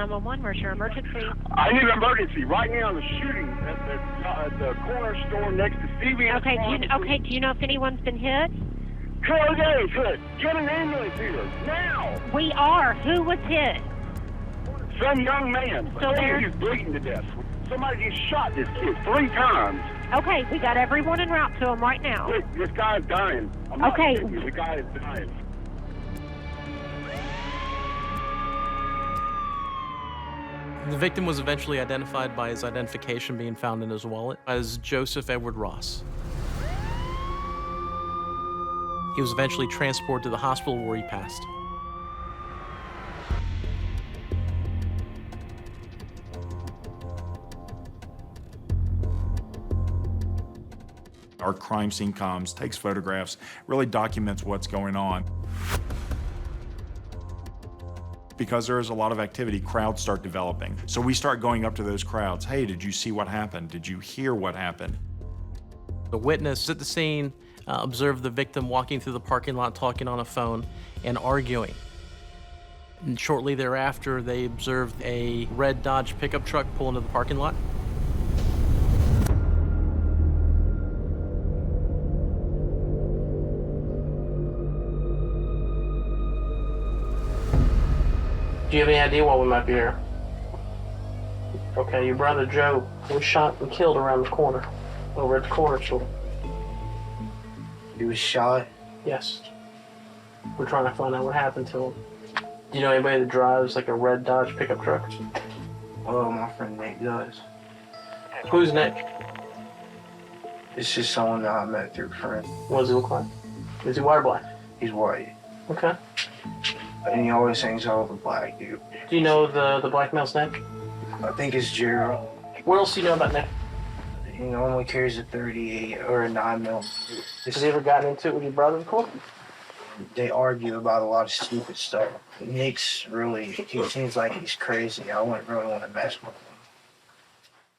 911. Where's your emergency? I need an emergency right now. The shooting at the corner store next to CVS. Okay, do you know if anyone's been hit? Interrogation. Get an ambulance here now. We are. Who was hit? Some young man. Still there? He's bleeding to death. Somebody just shot this kid 3 times. Okay, we got everyone en route to him right now. Look, this guy's dying. I'm not Okay. kidding you. The guy is dying. The victim was eventually identified by his identification being found in his wallet as Joseph Edward Ross. He was eventually transported to the hospital where he passed. Our crime scene comms takes photographs, really documents what's going on. Because there is a lot of activity, crowds start developing. So we start going up to those crowds. Hey, did you see what happened? Did you hear what happened? The witness at the scene observed the victim walking through the parking lot, talking on a phone and arguing. And shortly thereafter, they observed a red Dodge pickup truck pull into the parking lot. Do you have any idea why we might be here? Okay, your brother Joe was shot and killed around the corner, over at the corner store. He was shot? Yes. We're trying to find out what happened to him. Do you know anybody that drives like a red Dodge pickup truck? Well, my friend Nick does. Who's Nick? It's just someone that I met through a friend. What does he look like? Is he white or black? He's white. Okay. And he always hangs out with a black dude. Do you know the black male's name? I think it's Gerald. What else do you know about Nick? He normally carries a 38 or a 9mm. Has he ever gotten into it with your brother before? They argue about a lot of stupid stuff. Nick's really, he seems like he's crazy. I wouldn't really want to mess with him.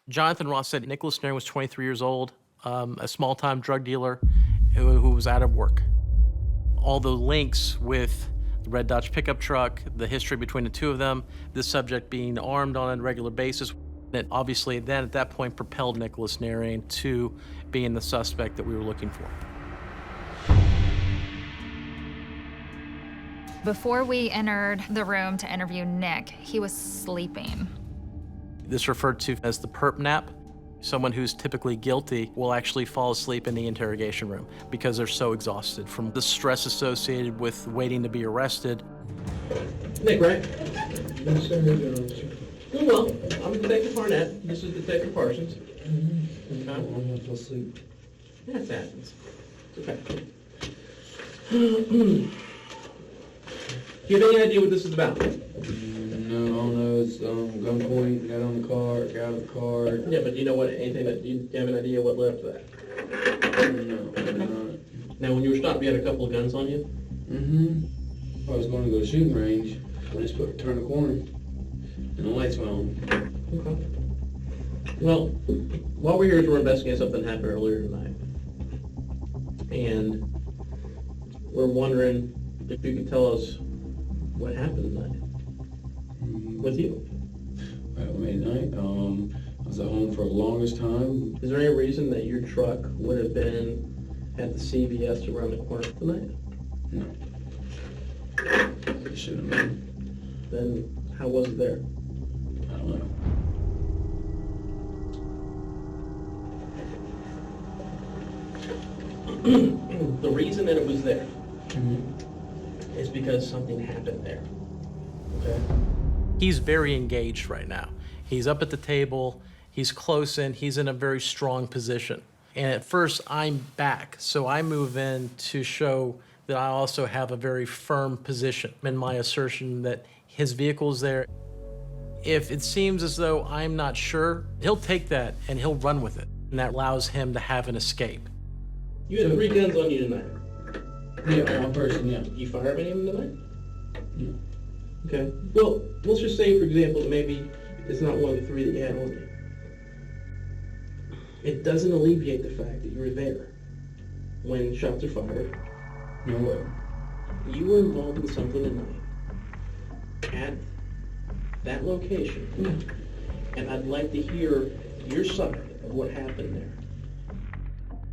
Jonathan Ross said Nicholas Nairn was 23 years old, a small-time drug dealer who was out of work. All the links with the red Dodge pickup truck, the history between the two of them, the subject being armed on a regular basis, it obviously then at that point propelled Nicholas Nairn to being the suspect that we were looking for. Before we entered the room to interview Nick, he was sleeping. This referred to as the perp nap. Someone who's typically guilty will actually fall asleep in the interrogation room because they're so exhausted from the stress associated with waiting to be arrested. Nick, right? Yes, sir. Doing well. I'm Detective Barnett. This is Detective Parsons. I'm gonna fall asleep. Yeah, it happens. It's okay. Do you have any idea what this is about? No, all I know it's gunpoint, got on the car, got out of the car. Yeah, but do you know what, anything that, you have an idea what led up to that? No, not. Now, when you were stopped, you had a couple of guns on you? Mm-hmm. I was going to go to shooting range. I just turned the corner, and the lights went on. Okay. Well, while we're here, we're investigating something that happened earlier tonight. And we're wondering if you could tell us what happened tonight with you. At midnight, I was at home for the longest time. Is there any reason that your truck would have been at the CVS around the corner tonight? No. It shouldn't have been. Then how was it there? I don't know. The reason that it was there is because something happened there. Okay? He's very engaged right now. He's up at the table, he's close in, he's in a very strong position. And at first, I'm back, so I move in to show that I also have a very firm position in my assertion that his vehicle's there. If it seems as though I'm not sure, he'll take that and he'll run with it. And that allows him to have an escape. You had 3 guns on you tonight. Yeah, one person, yeah. Did you fire any of them tonight? No. Okay. Well, let's just say, for example, that maybe it's not one of the 3 that you had on you. It doesn't alleviate the fact that you were there when shots are fired. No way. You were involved in something tonight at that location, and I'd like to hear your side of what happened there.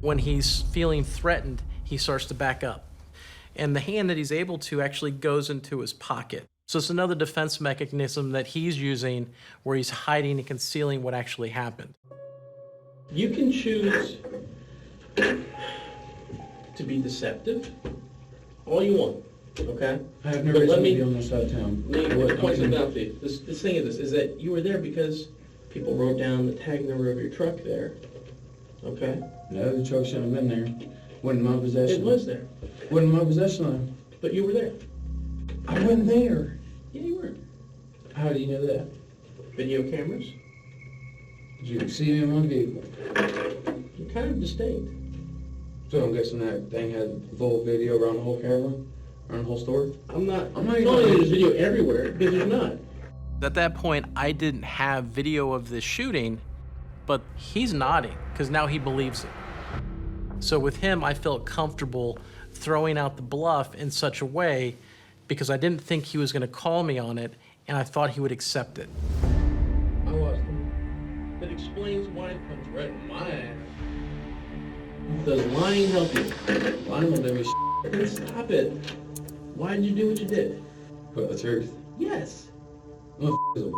When he's feeling threatened, he starts to back up. And the hand that he's able to actually goes into his pocket. So it's another defense mechanism that he's using where he's hiding and concealing what actually happened. You can choose to be deceptive all you want, okay? I have no But reason let to me be on this side of town. Let me What, point something don't out to you. The thing is that you were there because people wrote down the tag number of your truck there, okay? No, the truck shouldn't have been there. Wasn't in my possession. It was there, Wasn't in my possession, though. but you were there. I wasn't there. Yeah, you were. How do you know that? Video cameras, Did you see me in my vehicle? you're kind of distinct. So I'm guessing that thing had full video around the whole camera, around the whole store? I'm not I'm not telling even- you there's video everywhere, because there's not. At that point, I didn't have video of this shooting, but he's nodding because now he believes it. So with him, I felt comfortable throwing out the bluff in such a way because I didn't think he was going to call me on it, and I thought he would accept it. I watched him. That explains why it comes right in my ass. Does lying help you? Lying will do me Then stop it. Why did you do what you did? But the truth. Yes. Motherfucker's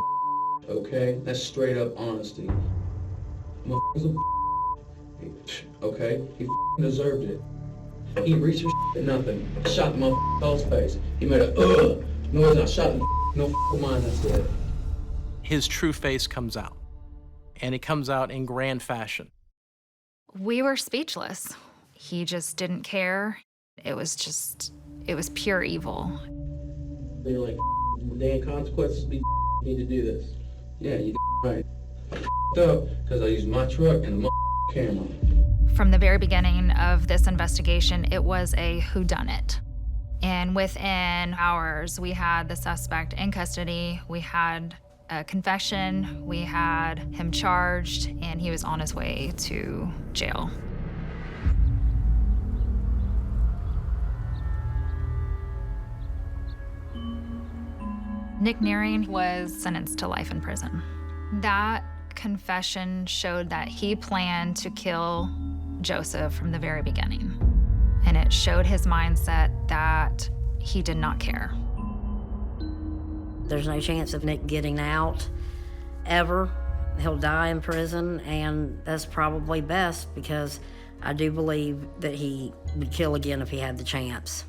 a okay? That's straight up honesty. Motherfucker's a okay? He deserved it. He reached for nothing. I shot the motherfucker's face. He made a noise. I shot him. No mine. That's it. His true face comes out, and it comes out in grand fashion. We were speechless. He just didn't care. It was pure evil. They're like, day and consequences, we need to do this. Yeah, you right. I up because I used my truck and the camera. From the very beginning of this investigation, it was a whodunit. And within hours, we had the suspect in custody, we had a confession, we had him charged, and he was on his way to jail. Nick Nearing was sentenced to life in prison. That confession showed that he planned to kill Joseph from the very beginning. And it showed his mindset that he did not care. There's no chance of Nick getting out ever. He'll die in prison, and that's probably best because I do believe that he would kill again if he had the chance.